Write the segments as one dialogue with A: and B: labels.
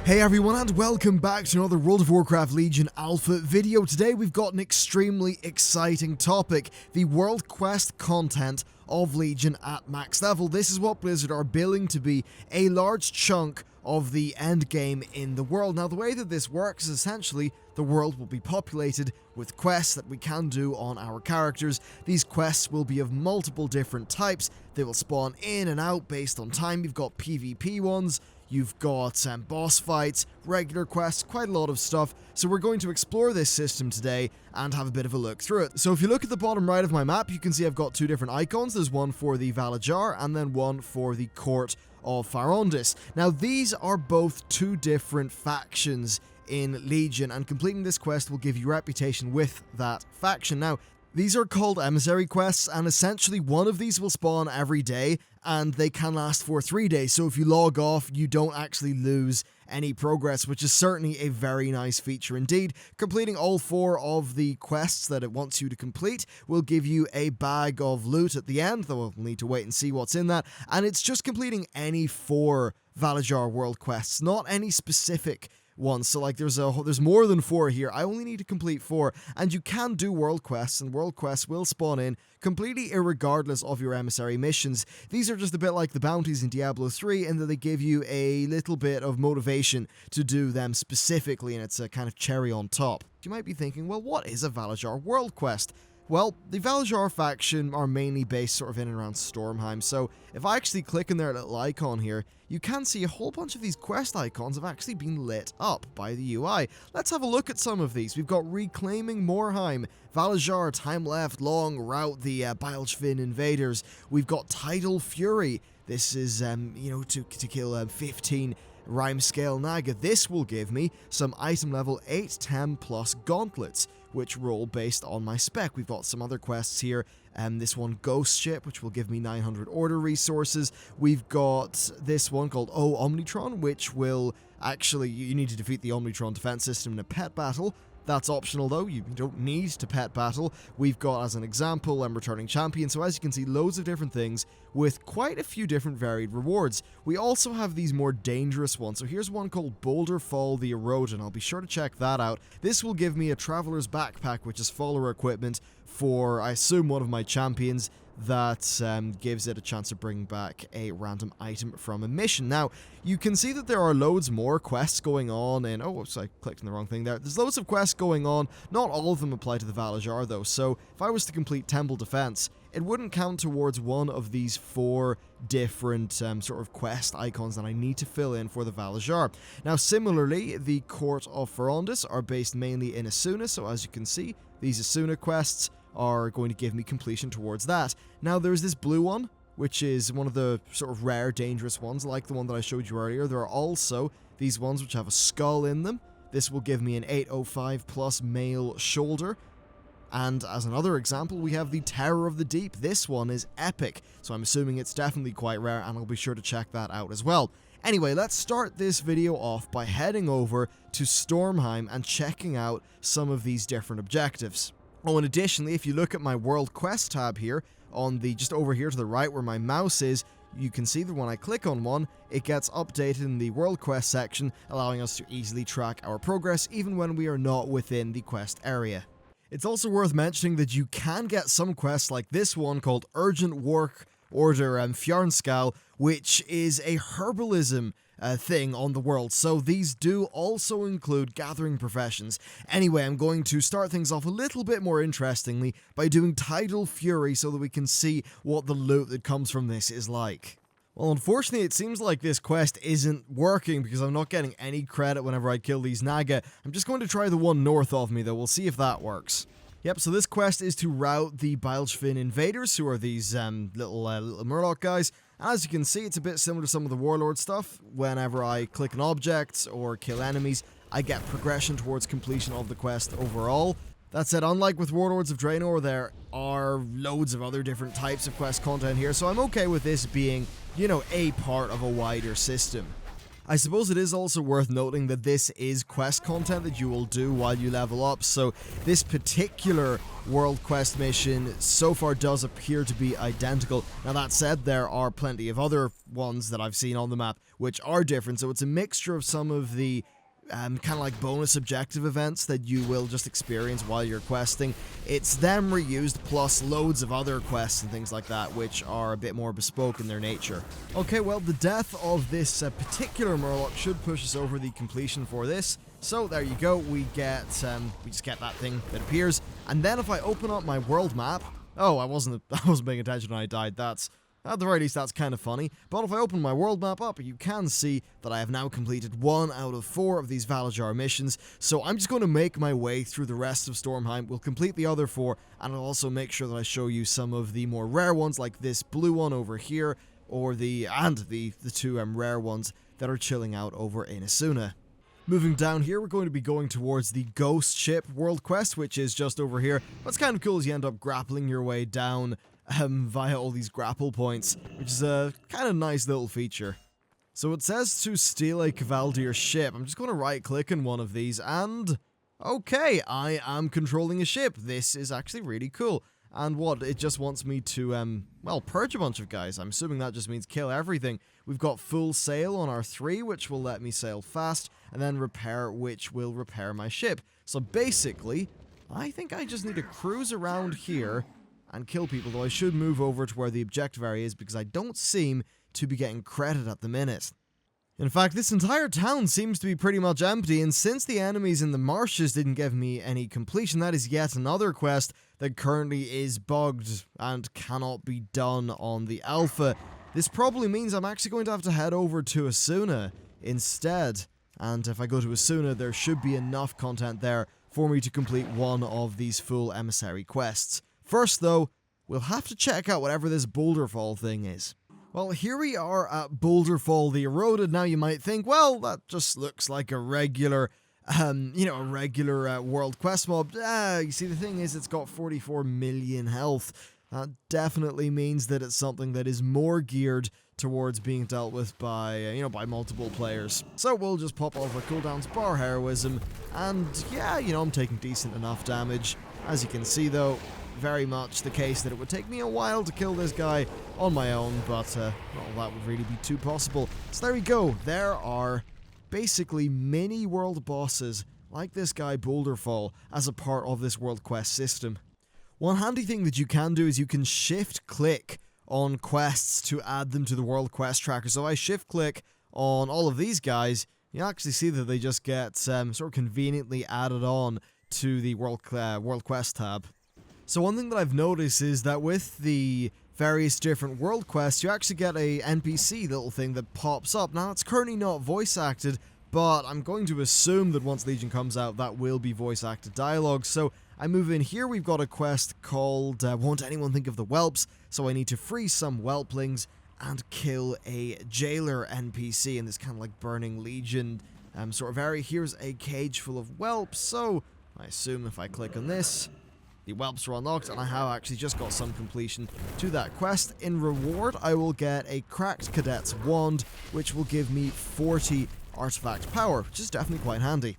A: Hey everyone, and welcome back to another World of Warcraft Legion Alpha video. Today we've got an extremely exciting topic, the World Quest content of Legion at max level. This is what Blizzard are billing to be a large chunk of the endgame in the world. Now the way that this works is essentially the world will be populated with quests that we can do on our characters. These quests will be of multiple different types. They will spawn in and out based on time. You've got PvP ones, you've got boss fights, regular quests, quite a lot of stuff. So we're going to explore this system today and have a bit of a look through it. So if you look at the bottom right of my map, you can see I've got two different icons. There's one for the Valajar and then one for the Court of Firaon. Now these are both two different factions in Legion, and completing this quest will give you reputation with that faction. Now, these are called emissary quests, and essentially one of these will spawn every day, and they can last for 3 days. So if you log off, you don't actually lose any progress, which is certainly a very nice feature indeed. Completing all 4 of the quests that it wants you to complete will give you a bag of loot at the end, though we'll need to wait and see what's in that. And it's just completing any 4 Valajar world quests, not any specific ones. So like there's more than 4 here. I only need to complete 4, and you can do world quests, and world quests will spawn in completely irregardless of your emissary missions. These are just a bit like the bounties in Diablo 3 in that they give you a little bit of motivation to do them specifically, and it's a kind of cherry on top. You might be thinking, well, what is a Valajar world quest? Well, the Valajar faction are mainly based sort of in and around Stormheim, so if I actually click on their little icon here, you can see a whole bunch of these quest icons have actually been lit up by the UI. Let's have a look at some of these. We've got Reclaiming Morheim, Valajar, Time Left, Long, Rout the Bilgefin Invaders. We've got Tidal Fury. This is, to kill 15 Rhyme Scale Naga. This will give me some item level 8, 10 plus gauntlets, which roll based on my spec. We've got some other quests here. This one, Ghost Ship, which will give me 900 order resources. We've got this one called Omnitron, which will actually, you need to defeat the Omnitron defense system in a pet battle. That's optional though, you don't need to pet battle. We've got, as an example, Returning Champion, so as you can see, loads of different things with quite a few different varied rewards. We also have these more dangerous ones, so here's one called Boulder Fall the Erosion. I'll be sure to check that out. This will give me a Traveler's Backpack, which is follower equipment for, I assume, one of my champions. That gives it a chance to bring back a random item from a mission. Now, you can see that there are loads more quests going on, and oh, I clicked on the wrong thing there. There's loads of quests going on. Not all of them apply to the Valajar, though, so if I was to complete Temple Defense, it wouldn't count towards one of these 4 different sort of quest icons that I need to fill in for the Valajar. Now, similarly, the Court of Firaon are based mainly in Asuna, so as you can see, these Asuna quests are going to give me completion towards that. Now there's this blue one, which is one of the sort of rare dangerous ones, like the one that I showed you earlier. There are also these ones which have a skull in them. This will give me an 805 plus male shoulder. And as another example, we have the Terror of the Deep. This one is epic, so I'm assuming it's definitely quite rare, and I'll be sure to check that out as well. Anyway, let's start this video off by heading over to Stormheim and checking out some of these different objectives. Oh, and additionally, if you look at my World Quest tab here, on the just over here to the right where my mouse is, you can see that when I click on one, it gets updated in the World Quest section, allowing us to easily track our progress even when we are not within the quest area. It's also worth mentioning that you can get some quests like this one called Urgent Work Order Fjarnskal, which is a herbalism thing on the world, so these do also include gathering professions. Anyway, I'm going to start things off a little bit more interestingly by doing Tidal Fury so that we can see what the loot that comes from this is like. Well, unfortunately, it seems like this quest isn't working because I'm not getting any credit whenever I kill these Naga. I'm just going to try the one north of me though, we'll see if that works. Yep, so this quest is to rout the Bilgefin Invaders, who are these little Murloc guys. As you can see, it's a bit similar to some of the Warlord stuff. Whenever I click on objects or kill enemies, I get progression towards completion of the quest overall. That said, unlike with Warlords of Draenor, there are loads of other different types of quest content here, so I'm okay with this being, a part of a wider system. I suppose it is also worth noting that this is quest content that you will do while you level up, so this particular world quest mission so far does appear to be identical. Now that said, there are plenty of other ones that I've seen on the map which are different, so it's a mixture of some of the kind of like bonus objective events that you will just experience while you're questing. It's them reused plus loads of other quests and things like that which are a bit more bespoke in their nature. Okay, well, the death of this particular Murloc should push us over the completion for this. So there you go, we just get that thing that appears, and then if I open up my world map, oh, I wasn't paying attention when I died. That's at the very least, that's kind of funny. But if I open my world map up, you can see that I have now completed 1 out of 4 of these Valajar missions. So I'm just going to make my way through the rest of Stormheim. We'll complete the other 4, and I'll also make sure that I show you some of the more rare ones, like this blue one over here, or the 2 rare ones that are chilling out over in Asuna. Moving down here, we're going to be going towards the Ghost Ship World Quest, which is just over here. What's kind of cool is you end up grappling your way down via all these grapple points, which is a kind of nice little feature. So it says to steal a Cavaldir ship. I'm just going to right click on one of these and okay, I am controlling a ship. This is actually really cool. And what, it just wants me to, well, purge a bunch of guys. I'm assuming that just means kill everything. We've got full sail on our 3, which will let me sail fast, and then repair, which will repair my ship. So basically, I think I just need to cruise around here and kill people, though I should move over to where the objective area is because I don't seem to be getting credit at the minute. In fact, this entire town seems to be pretty much empty, and since the enemies in the marshes didn't give me any completion, that is yet another quest that currently is bugged and cannot be done on the alpha. This probably means I'm actually going to have to head over to Asuna instead, and if I go to Asuna, there should be enough content there for me to complete one of these full emissary quests. First, though, we'll have to check out whatever this Boulderfall thing is. Well, here we are at Boulderfall the Eroded. Now you might think, well, that just looks like a regular, world quest mob. You see, the thing is, it's got 44 million health. That definitely means that it's something that is more geared towards being dealt with by, by multiple players. So we'll just pop off our cooldowns, bar heroism, and yeah, I'm taking decent enough damage. As you can see, though, very much the case that it would take me a while to kill this guy on my own, but not all that would really be too possible. So there we go. There are basically mini world bosses like this guy Boulderfall as a part of this world quest system. One handy thing that you can do is you can shift click on quests to add them to the world quest tracker. So I shift click on all of these guys, you actually see that they just get sort of conveniently added on to the world quest tab. So one thing that I've noticed is that with the various different world quests, you actually get a NPC little thing that pops up. Now, it's currently not voice acted, but I'm going to assume that once Legion comes out, that will be voice acted dialogue. So I move in here, we've got a quest called Won't Anyone Think of the Whelps? So I need to free some whelplings and kill a jailer NPC in this kind of like Burning Legion sort of area. Here's a cage full of whelps, so I assume if I click on this, the whelps are unlocked, and I have actually just got some completion to that quest. In reward, I will get a Cracked Cadet's Wand, which will give me 40 artifact power, which is definitely quite handy.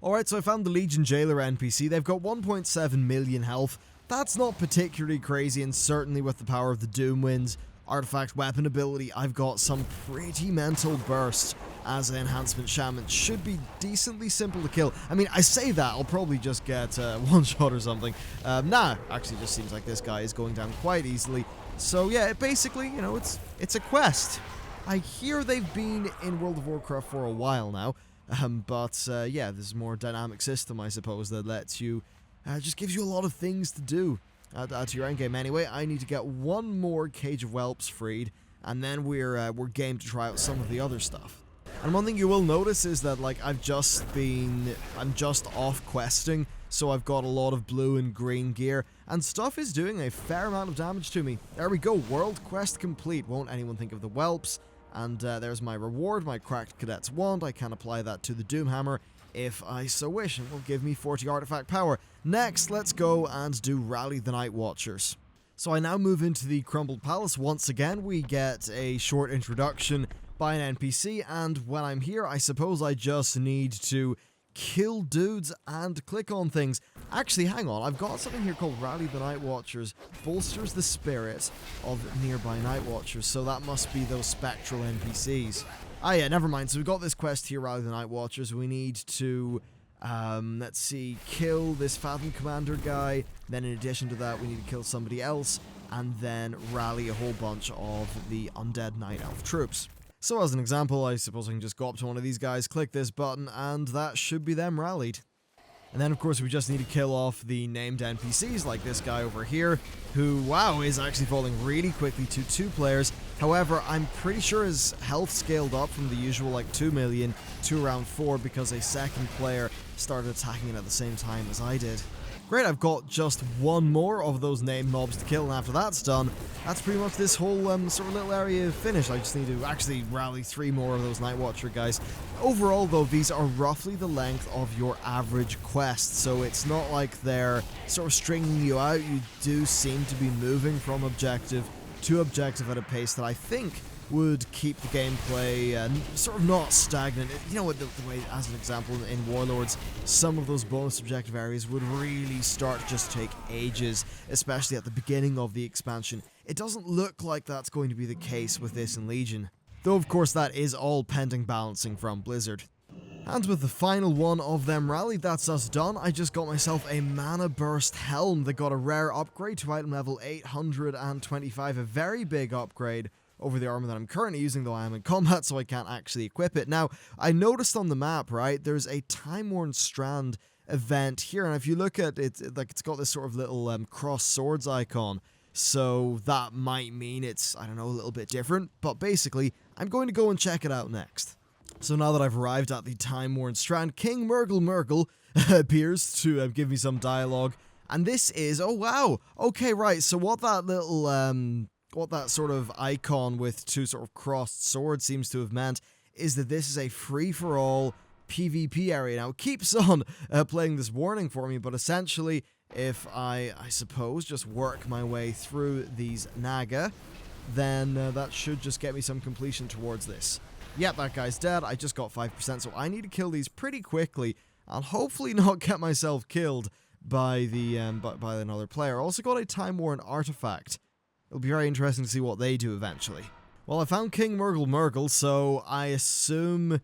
A: Alright, so I found the Legion Jailer NPC. They've got 1.7 million health. That's not particularly crazy, and certainly with the power of the Doomwind's artifact weapon ability, I've got some pretty mental bursts as an enhancement shaman. Should be decently simple to kill. I mean, I say that, I'll probably just get one shot or something. Nah, actually just seems like this guy is going down quite easily. So yeah, it basically, it's a quest. I hear they've been in World of Warcraft for a while now, but yeah, there's a more dynamic system, I suppose, that lets you, just gives you a lot of things to do. Add to your endgame anyway. I need to get one more Cage of Whelps freed, and then we're game to try out some of the other stuff. And one thing you will notice is that, like, I'm just off questing, so I've got a lot of blue and green gear, and stuff is doing a fair amount of damage to me. There we go, world quest complete. Won't anyone think of the whelps? And there's my reward, my Cracked Cadet's Wand. I can apply that to the Doomhammer if I so wish, and will give me 40 artifact power. Next, let's go and do Rally the Night Watchers. So I now move into the Crumbled Palace once again. We get a short introduction by an NPC, and when I'm here, I suppose I just need to kill dudes and click on things. Actually, hang on, I've got something here called Rally the Night Watchers. Bolsters the spirit of nearby Night Watchers, so that must be those spectral NPCs. Ah yeah, never mind, so we've got this quest here, Rally the Night Watchers. We need to, let's see, kill this Fathom Commander guy, then in addition to that, we need to kill somebody else, and then rally a whole bunch of the undead Night Elf troops. So as an example, I suppose I can just go up to one of these guys, click this button, and that should be them rallied. And then of course we just need to kill off the named NPCs like this guy over here, who, wow, is actually falling really quickly to 2 players. However, I'm pretty sure his health scaled up from the usual like 2 million to around 4 because a second player started attacking it at the same time as I did. Great, I've got just one more of those named mobs to kill, and after that's done, that's pretty much this whole sort of little area finished. I just need to actually rally 3 more of those Night Watcher guys. Overall, though, these are roughly the length of your average quest, so it's not like they're sort of stringing you out. You do seem to be moving from objective to objective at a pace that I think would keep the gameplay sort of not stagnant. You know what, the way, as an example, in Warlords, some of those bonus objective areas would really start to just take ages, especially at the beginning of the expansion. It doesn't look like that's going to be the case with this in Legion. Though, of course, that is all pending balancing from Blizzard. And with the final one of them rallied, that's us done. I just got myself a Mana Burst Helm that got a rare upgrade to item level 825, a very big upgrade over the armor that I'm currently using, though I am in combat, so I can't actually equip it. Now, I noticed on the map, right, there's a Time-Worn Strand event here, and if you look at it, like, it's got this sort of little cross swords icon, so that might mean it's, I don't know, a little bit different, but basically, I'm going to go and check it out next. So now that I've arrived at the Time-Worn Strand, King Murgle appears to give me some dialogue, and this is, oh wow, okay, right, so what that little, what that sort of icon with 2 sort of crossed swords seems to have meant is that this is a free-for-all PvP area. Now, it keeps on playing this warning for me, but essentially, if I suppose, just work my way through these Naga, then that should just get me some completion towards this. Yep, that guy's dead. I just got 5%, so I need to kill these pretty quickly, and hopefully not get myself killed by by another player. I also got a Time-Worn Artifact. It'll be very interesting to see what they do eventually. Well, I found King Murgle, so I assume...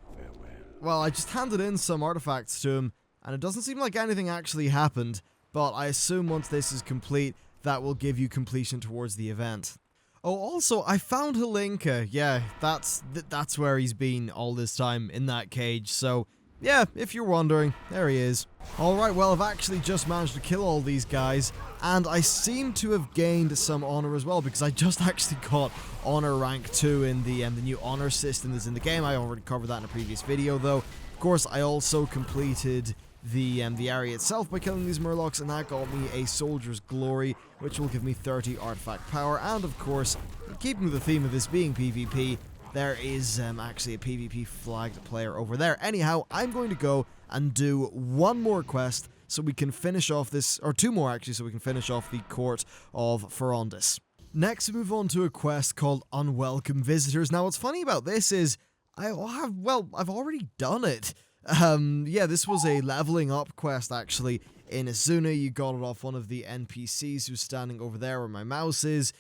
A: Well, I just handed in some artifacts to him, and it doesn't seem like anything actually happened, but I assume once this is complete, that will give you completion towards the event. Oh, also, I found Helinka. Yeah, that's where he's been all this time, in that cage, so... Yeah, if you're wondering, there he is. Alright, well, I've actually just managed to kill all these guys, and I seem to have gained some honor as well, because I just actually got honor rank 2 in the new honor system that's in the game. I already covered that in a previous video, though. Of course, I also completed the area itself by killing these Murlocs, and that got me a Soldier's Glory, which will give me 30 artifact power, and of course, keeping with the theme of this being PvP, there is actually a PvP flagged player over there. Anyhow, I'm going to go and do one more quest so we can finish off this, or 2 more actually, so we can finish off the Court of Firaon. Next, we move on to a quest called Unwelcome Visitors. Now, what's funny about this is, I've already done it. Yeah, this was a leveling up quest actually. In Azuna, you got it off one of the NPCs who's standing over there where my mouse is.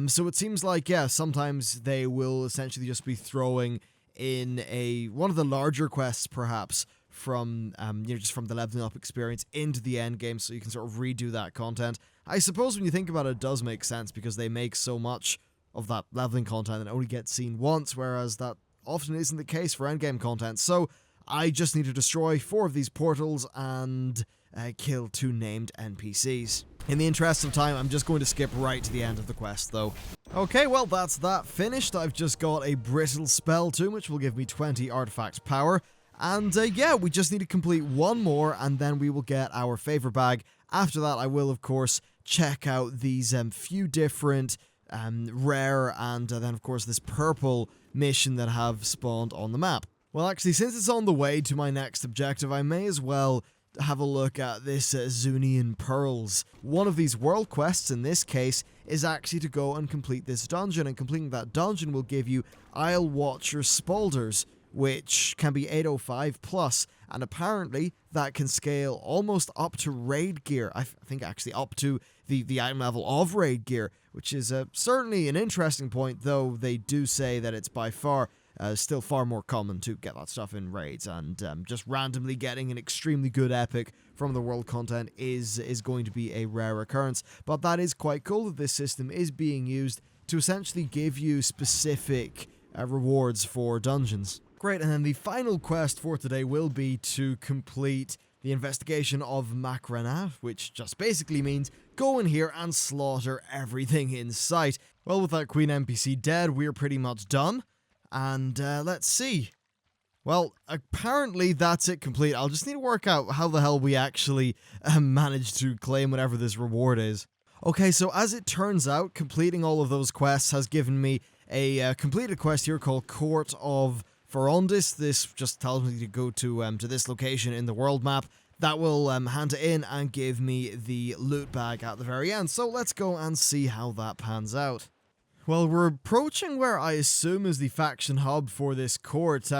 A: So it seems like, yeah, sometimes they will essentially just be throwing in one of the larger quests, perhaps, from, just from the leveling up experience into the end game, so you can sort of redo that content. I suppose when you think about it, it does make sense, because they make so much of that leveling content and only gets seen once, whereas that often isn't the case for endgame content. So I just need to destroy 4 of these portals and kill 2 named NPCs. In the interest of time, I'm just going to skip right to the end of the quest, though. Okay, well, that's that finished. I've just got a Brittle Spell Tomb, which will give me 20 artifact power. And, yeah, we just need to complete 1 more, and then we will get our favor bag. After that, I will, of course, check out these few different rare and then, of course, this purple mission that have spawned on the map. Well, actually, since it's on the way to my next objective, I may as well have a look at this Zunian Pearls. One of these world quests in this case is actually to go and complete this dungeon, and completing that dungeon will give you Isle Watcher Spolders, which can be 805 plus, and apparently that can scale almost up to raid gear. I think actually up to the item level of raid gear, which is certainly an interesting point, though they do say that it's by far still far more common to get that stuff in raids, and just randomly getting an extremely good epic from the world content is going to be a rare occurrence. But that is quite cool that this system is being used to essentially give you specific rewards for dungeons. Great, and then the final quest for today will be to complete the investigation of Makrana, which just basically means go in here and slaughter everything in sight. Well, with that Queen NPC dead, we're pretty much done. And let's see. Well, apparently that's it complete. I'll just need to work out how the hell we actually managed to claim whatever this reward is. Okay, so as it turns out, completing all of those quests has given me a completed quest here called Court of Firaon. This just tells me to go to this location in the world map. That will hand it in and give me the loot bag at the very end. So let's go and see how that pans out. Well, we're approaching where I assume is the faction hub for this court.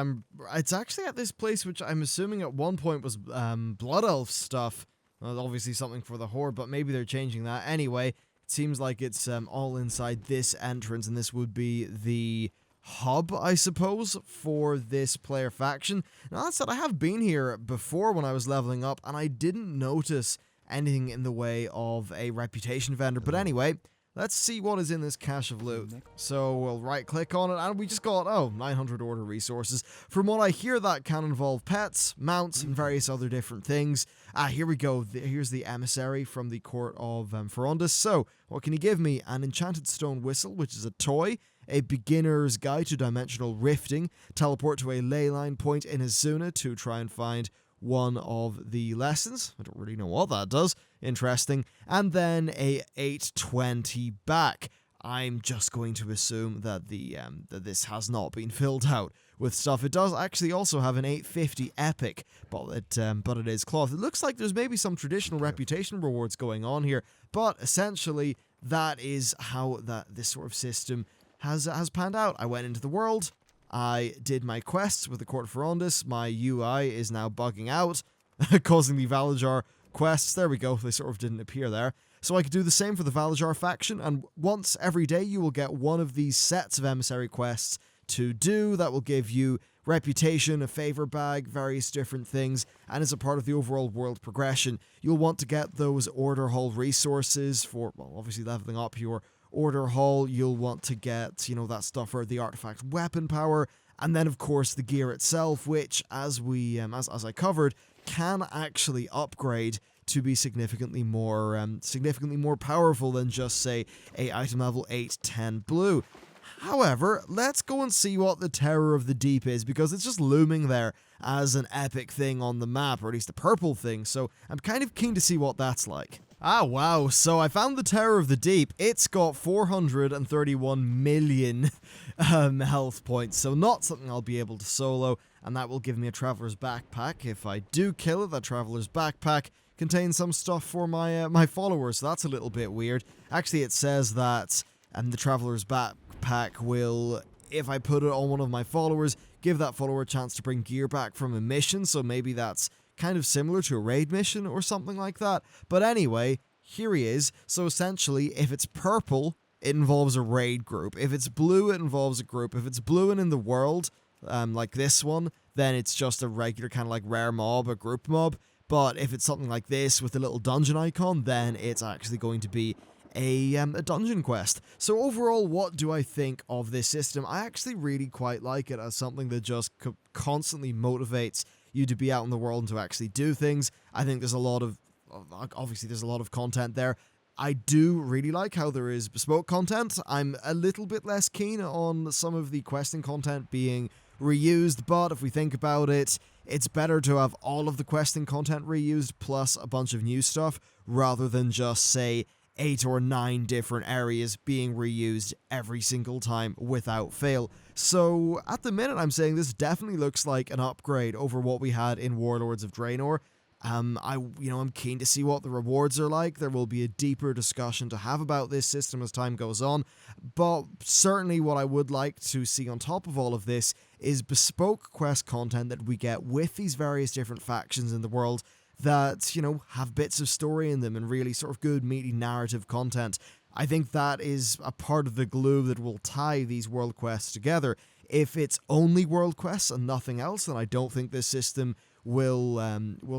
A: It's actually at this place which I'm assuming at one point was Blood Elf stuff. Well, obviously something for the Horde, but maybe they're changing that. Anyway, it seems like it's all inside this entrance, and this would be the hub, I suppose, for this player faction. Now, that said, I have been here before when I was leveling up, and I didn't notice anything in the way of a reputation vendor. But anyway, let's see what is in this cache of loot. So we'll right click on it, and we just got, 900 order resources. From what I hear, that can involve pets, mounts, and various other different things. Here we go. Here's the emissary from the court of Firaon. So what can you give me? An enchanted stone whistle, which is a toy. A beginner's guide to dimensional rifting. Teleport to a ley line point in Azuna to try and find one of the lessons. I don't really know what that does. Interesting. And then a 820 back. I'm just going to assume that that this has not been filled out with stuff. It does actually also have an 850 epic, but it is cloth. It looks like there's maybe some traditional reputation rewards going on here, but essentially that is how this sort of system has panned out. I went into the world. I did my quests with the Court of Firaon. My UI is now bugging out, causing the Valajar quests. There we go. They sort of didn't appear there. So I could do the same for the Valajar faction, and once every day you will get one of these sets of emissary quests to do. That will give you reputation, a favor bag, various different things, and as a part of the overall world progression, you'll want to get those order hall resources for, well, obviously leveling up your order hall. You'll want to get, that stuff for the artifact weapon power, and then of course the gear itself, which as I covered, can actually upgrade to be significantly more powerful than just say a item level 810 blue. However, let's go and see what the Terror of the Deep is, because it's just looming there as an epic thing on the map, or at least a purple thing, so I'm kind of keen to see what that's like. Ah, wow, so I found the Terror of the Deep. It's got 431 million health points, so not something I'll be able to solo, and that will give me a Traveler's Backpack. If I do kill it, that Traveler's Backpack contains some stuff for my followers, so that's a little bit weird. Actually, it says that the Traveler's Backpack will, if I put it on one of my followers, give that follower a chance to bring gear back from a mission, so maybe that's kind of similar to a raid mission or something like that. But anyway, here he is. So essentially, if it's purple, it involves a raid group. If it's blue, it involves a group. If it's blue and in the world, like this one, then it's just a regular kind of like rare mob, a group mob. But if it's something like this with a little dungeon icon, then it's actually going to be a dungeon quest. So overall, what do I think of this system? I actually really quite like it as something that just constantly motivates you to be out in the world and to actually do things. I think there's a lot of, obviously there's a lot of content there. I do really like how there is bespoke content. I'm a little bit less keen on some of the questing content being reused, but if we think about it, it's better to have all of the questing content reused plus a bunch of new stuff rather than just, say, 8 or 9 different areas being reused every single time without fail. So at the minute, I'm saying this definitely looks like an upgrade over what we had in Warlords of Draenor. I'm keen to see what the rewards are like. There will be a deeper discussion to have about this system as time goes on, but certainly what I would like to see on top of all of this is bespoke quest content that we get with these various different factions in the world that, have bits of story in them and really sort of good, meaty narrative content. I think that is a part of the glue that will tie these world quests together. If it's only world quests and nothing else, then I don't think this system will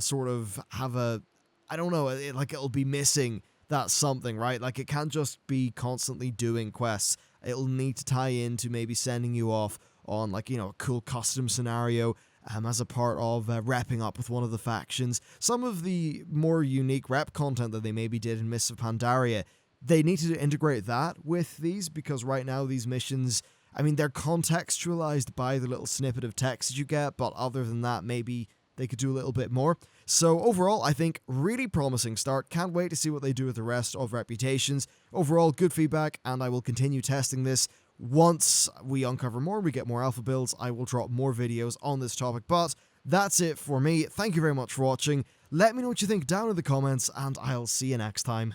A: sort of have I don't know, it'll be missing that something, right? Like, it can't just be constantly doing quests. It'll need to tie into maybe sending you off on, a cool custom scenario as a part of repping up with one of the factions. Some of the more unique rep content that they maybe did in Mists of Pandaria, they need to integrate that with these, because right now these missions, they're contextualized by the little snippet of text that you get, but other than that, maybe they could do a little bit more. So overall, I think really promising start. Can't wait to see what they do with the rest of Reputations. Overall, good feedback, and I will continue testing this. Once we uncover more, we get more alpha builds, I will drop more videos on this topic. But that's it for me. Thank you very much for watching. Let me know what you think down in the comments, and I'll see you next time.